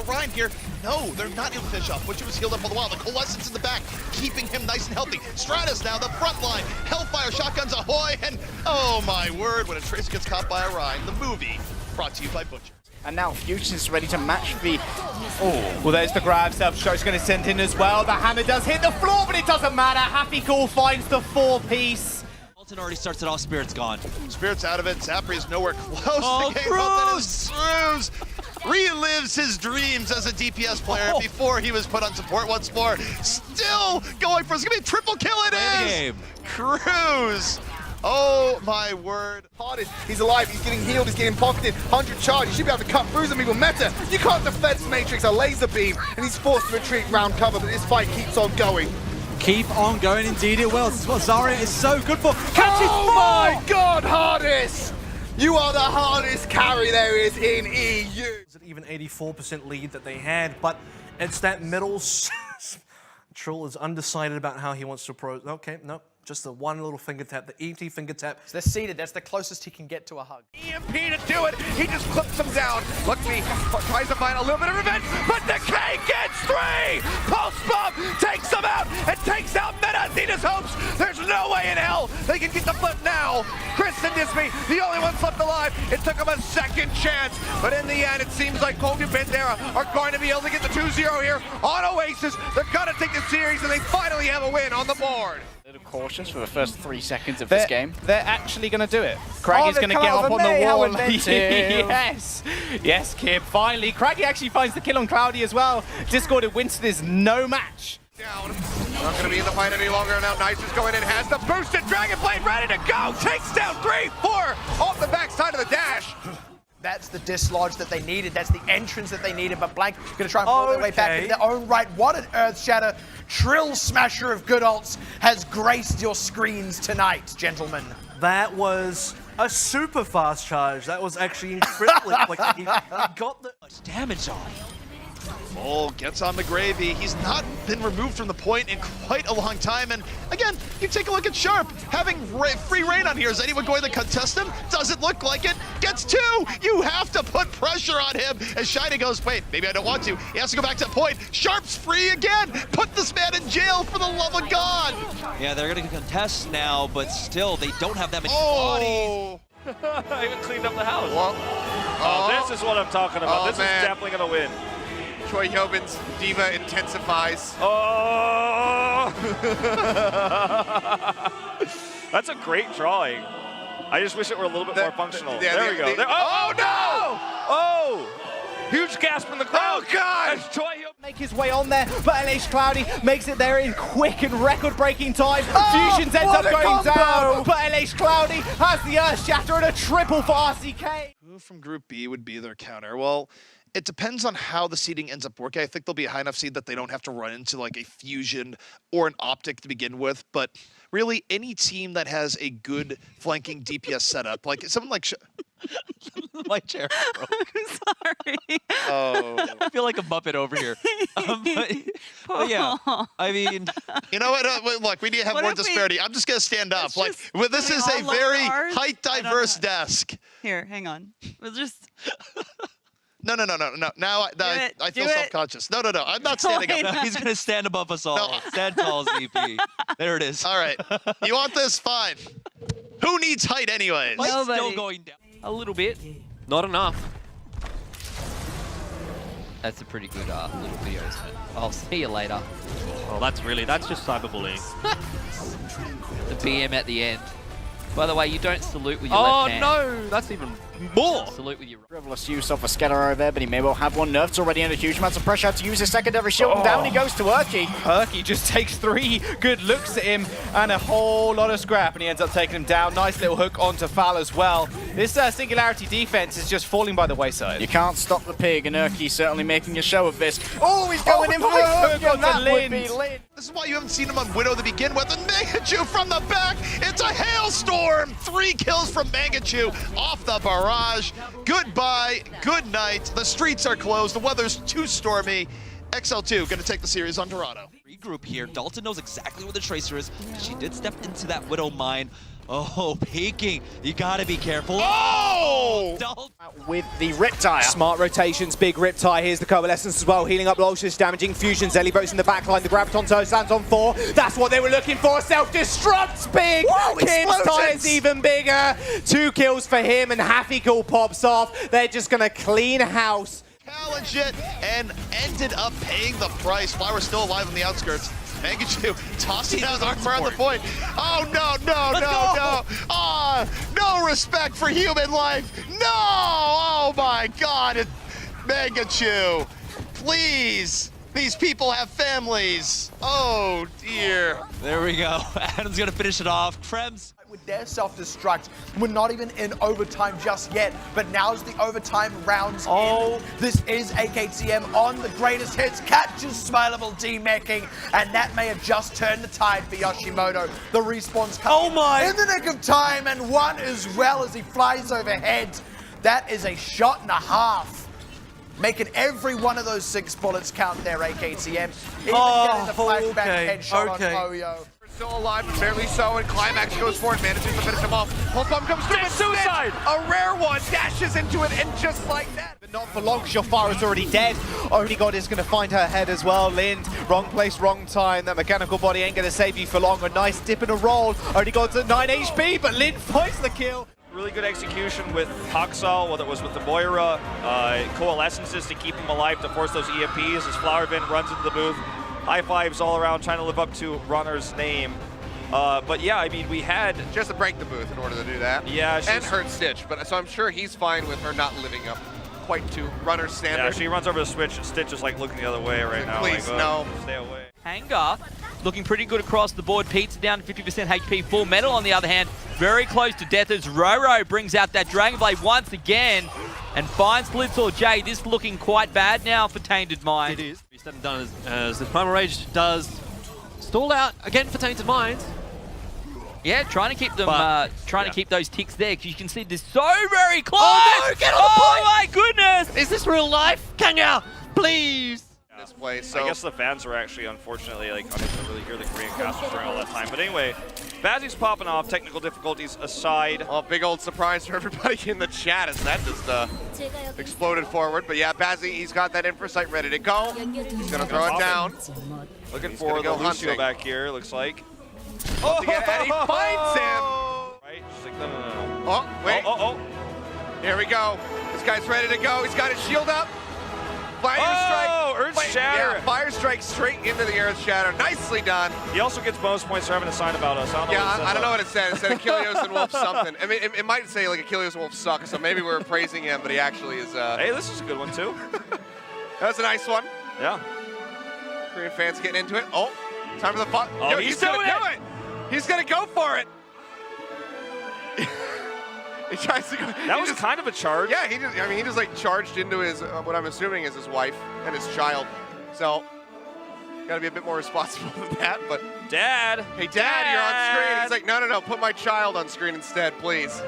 Ryan here. No, they're not able to finish off. Butcher was healed up all the while. The Coalescence in the back, keeping him nice and healthy. Stratus now, the front line. Hellfire, shotguns ahoy, and oh my word, when a Tracer gets caught by a Ryan, the movie brought to you by Butcher. And now Fusion's ready to match the... Oh, well, there's the grab. Self-Stroke's going to send in as well. The hammer does hit the floor, but it doesn't matter. Happy Cool finds the 4-piece. Milton already starts it off. Spirit's gone. Spirit's out of it. Zapri is nowhere close Oh, to getting Milton. Cruz relives his dreams as a DPS player before he was put on support once more. Still going for it's going to be a triple kill. It is. Cruz. Oh my word. Hardest, he's alive, he's getting healed, he's getting pocketed, 100 charge, he should be able to cut through some people. Meta, you can't defense matrix a laser beam, and he's forced to retreat round cover, but this fight keeps on going. Keep on going, indeed it will. This is what Zarya is so good for. Catches Oh my god, Hardest! You are the hardest carry there is in EU. It's an even 84% lead that they had, but it's that middle. Trill is undecided about how he wants to approach. Okay, no. Just the one little finger tap, the ET finger tap. So they're seated, that's the closest he can get to a hug. EMP to do it, he just clips him down. Luckily, tries to find a little bit of revenge, but Decay gets 3! Pulse Bomb takes him out and takes out Meta. Zena's hopes, there's no way in hell they can get the flip now. Chris and Disney, the only ones left alive. It took him a second chance, but in the end, it seems like Kobe and Bandera are going to be able to get the 2-0 here on Oasis. They're gonna take the series, and they finally have a win on the board. Little cautious for the first 3 seconds of this game. They're actually going to do it. Craggy's going to get up on the wall. Yes. Yes, Kib. Finally, Craggy actually finds the kill on Cloudy as well. Discord and Winston is no match. Down. Not going to be in the fight any longer. Now Nice is going in, has the boosted Dragonblade ready to go. Takes down 3, 4 off the backside of the dash. That's the dislodge that they needed. That's the entrance that they needed. But Blank going to try and pull their way back into their own right. What an Earth Shatter. Trill Smasher of good ults has graced your screens tonight, gentlemen. That was a super fast charge. That was actually incredibly quick. He got the damage on. Oh, gets on the gravy. He's not been removed from the point in quite a long time. And again, you take a look at Sharp. Having free reign on here. Is anyone going to contest him? Doesn't look like it. Gets 2. You have to put pressure on him. As Shiny goes, wait, maybe I don't want to. He has to go back to the point. Sharp's free again. Put this man in jail for the love of God. Yeah, they're going to contest now, but still, they don't have that many bodies. I even cleaned up the house. Well, This is what I'm talking about. This is definitely going to win. Troy Yobin's diva intensifies. Oh! That's a great drawing. I just wish it were a little bit more functional. There we go. Oh, no! Oh! Huge gasp from the crowd. Oh, God! As Troy Make his way on there, but LH Cloudy makes it there in quick and record-breaking time. Fusions ends up going down, but LH Cloudy has the Earth Shatter and a triple for RCK. Who from Group B would be their counter? Well, it depends on how the seeding ends up working. I think there'll be a high enough seed that they don't have to run into like a Fusion or an Optic to begin with. But really, any team that has a good flanking DPS setup, like someone like... My chair broke. I'm sorry. Oh. I feel like a Muppet over here. But yeah, I mean... You know what? Look, we need to have more disparity. I'm just going to stand up. Like, well, this is a very height-diverse desk. Here, hang on. We'll just... No. Now I feel self-conscious. No. I'm not standing up. No, he's going to stand above us all. No. Stand tall, ZP. There it is. All right. You want this? Fine. Who needs height anyways? Light's still going down. a little bit. Not enough. That's a pretty good little video, isn't it? I'll see you later. Oh, that's just cyberbullying. The BM at the end. By the way, you don't salute with your left hand. Oh no, that's even more. Salute with your right. Frivolous use of a scatter over there, but he may well have one. Nerf's already under huge amounts of pressure to use his secondary shield, and down he goes to Urki. Urki just takes 3 good looks at him and a whole lot of scrap, and he ends up taking him down. Nice little hook onto Fal as well. This Singularity defense is just falling by the wayside. You can't stop the pig, and Urki certainly making a show of this. Oh, he's going in for the hook, and that would be Lind. This is why you haven't seen him on Widow to begin with. And Mangachu from the back, it's a hailstorm! 3 kills from Mangachu off the barrage. Goodbye, good night. The streets are closed, the weather's too stormy. XL2 gonna take the series on Dorado. Regroup here. Dalton knows exactly where the Tracer is. She did step into that Widow mine. Oh, peeking. You gotta be careful. Oh! Dalton. With the Riptire. Smart rotations, big Riptire. Here's the Coalescence as well, healing up Lolshus, damaging Fusion. Zellyboat's in the backline, the Graviton Toe stands on 4. That's what they were looking for, self-destruct's big! Kim's tire's even bigger. 2 kills for him and Hafikul pops off. They're just gonna clean house. Challenge it and ended up paying the price. Flower's still alive on the outskirts. Mangachu tossing his armor on the point. Oh no. No respect for human life. No! Oh my god. Mangachu, please. These people have families. Oh dear. There we go. Adam's gonna finish it off. Krems. With their self-destruct, we're not even in overtime just yet, but now's the overtime rounds in. This is AKTM on the greatest hits, catches Smileable D-meching, and that may have just turned the tide for Yoshimoto. The respawn's coming in the nick of time, and one as well as he flies overhead. That is a shot and a half. Making every one of those 6 bullets count there, AKTM. Even getting the flashback headshot on Oyo. Still alive, but barely so, and Climax goes for it, manages to finish him off. Pulse Bomb comes through, suicide! A rare one, dashes into it, and just like that. But not for long, because your Fire is already dead. Only God is going to find her head as well. Lind, wrong place, wrong time. That mechanical body ain't going to save you for long. A nice dip and a roll. Only God's at 9 HP, but Lind finds the kill. Really good execution with Haksal, whether it was with the Moira, coalescences to keep him alive, to force those EMPs as Flowervin runs into the booth. High fives all around, trying to live up to Runner's name. But yeah, I mean, we had... She has to break the booth in order to do that. Yeah, and hurt Stitch, but so I'm sure he's fine with her not living up quite to Runner's standard. Yeah, she runs over the switch, and Stitch is like looking the other way right now. Please, like, no. Stay away. Hangar looking pretty good across the board. Pizza down to 50% HP. Full Metal, on the other hand, very close to death as Roro brings out that Dragon Blade once again and finds Blitzor J. This looking quite bad now for Tainted Mind. It is. He's done as the Primal Rage does. Stall out again for Tainted Mind. Yeah, trying to keep them, to keep those ticks there, because you can see they're so very close. Oh, get on the point! My goodness! Is this real life? Can ya, please? This play, so I guess the fans were actually, unfortunately, like unable to really hear the Korean casters during all that time. But anyway, Bazzy's popping off, technical difficulties aside. Oh, big old surprise for everybody in the chat as that just exploded forward. But yeah, Bazzy, he's got that infrasight ready to go. He's gonna throw it down. Looking He's for the go Lucio hunting. back here, looks like. Oh, and he finds him. Right? She's like, no. Oh, wait. Here we go. This guy's ready to go. He's got his shield up. Fire strike. Earth Shatter. Yeah, fire strike straight into the Earth Shatter. Nicely done. He also gets bonus points for having a sign about us. I don't know what it said. It said Achilles and Wolf something. I mean, it might say like Achilles and Wolf suck, so maybe we're praising him, but he actually is. Hey, this is a good one too. That's a nice one. Yeah. Korean fans getting into it. Oh, time for the fun. Oh, he's gonna doing do it. He's gonna go for it. He tries to go. That was kind of a charge. Yeah, he just like charged into his what I'm assuming is his wife and his child. So gotta be a bit more responsible than that. But Dad, hey, Dad, you're on screen. He's like, no, put my child on screen instead, please.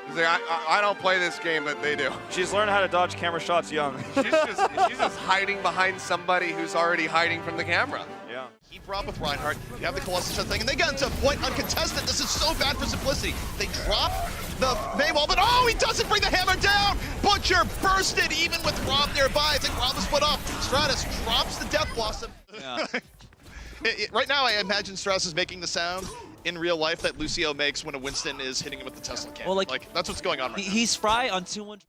He's like, I don't play this game, but they do. She's learned how to dodge camera shots young. she's just hiding behind somebody who's already hiding from the camera. Yeah. Keep Rob with Reinhardt. You have the Colossus thing, and they got into a point uncontested. This is so bad for Simplicity. They drop the Maywall, but oh, he doesn't bring the hammer down! Butcher bursted even with Rob nearby. I think Rob is put up. Stratus drops the Death Blossom. Yeah. Right now, I imagine Stratus is making the sound in real life that Lucio makes when a Winston is hitting him with the Tesla cannon. Well, like that's what's going on right now. He's Fry on 2-1.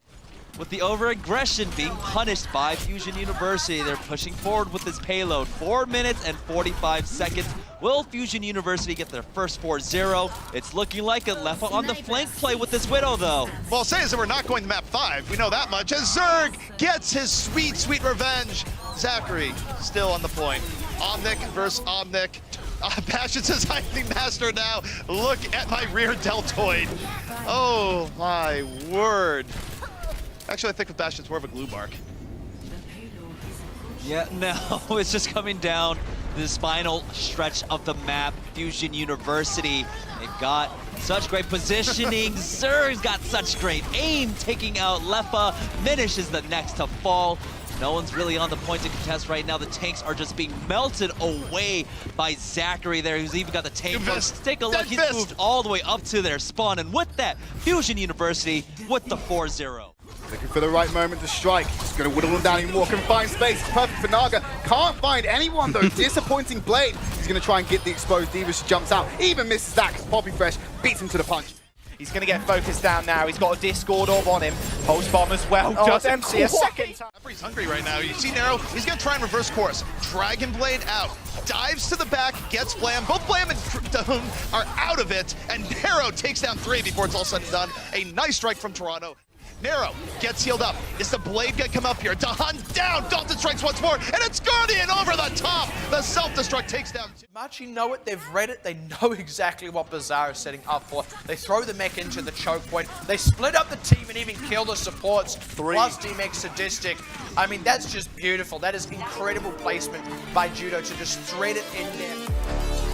With the over-aggression being punished by Fusion University, they're pushing forward with this payload. 4 minutes and 45 seconds. Will Fusion University get their first 4-0? It's looking like a Lefa on the flank play with this Widow, though. Well, I'll say is that we're not going to map 5. We know that much. As Zerg gets his sweet, sweet revenge. Zachary still on the point. Omnic versus Omnic. Bastion says, I'm the master now. Look at my rear deltoid. Oh, my word. Actually, I think with Bastion, it's more of a glue bark. Yeah, no, it's just coming down the spinal stretch of the map. Fusion University, it got such great positioning. Zerg's got such great aim, taking out Lefa. Minish is the next to fall. No one's really on the point to contest right now. The tanks are just being melted away by Zachary there, who's even got the tank. Take a look, he's moved all the way up to their spawn, and with that, Fusion University with the 4-0. Looking for the right moment to strike. Just going to whittle them down even more. Can find space. It's perfect for Naga. Can't find anyone though. Disappointing Blade. He's going to try and get the exposed Diva. She jumps out. Even misses that because Poppy Fresh beats him to the punch. He's going to get focused down now. He's got a Discord orb on him. Pulse bomb as well. Oh, Just empty a second time. He's hungry right now. You see Nero, he's gonna try and reverse course. Dragon Blade out, dives to the back, gets Blam. Both Blam and Doom are out of it, and Nero takes down 3 before it's all said and done. A nice strike from Toronto. Nero gets healed up. Is the Blade gonna come up here? Dahan down, Dalton strikes once more, and it's Guardian over the top. The self-destruct takes down 2. Machi know it, they've read it, they know exactly what Bazaar is setting up for. They throw the mech into the choke point, they split up the team and even kill the supports, plus D-Mech Sadistic. I mean, that's just beautiful. That is incredible placement by Judo to just thread it in there.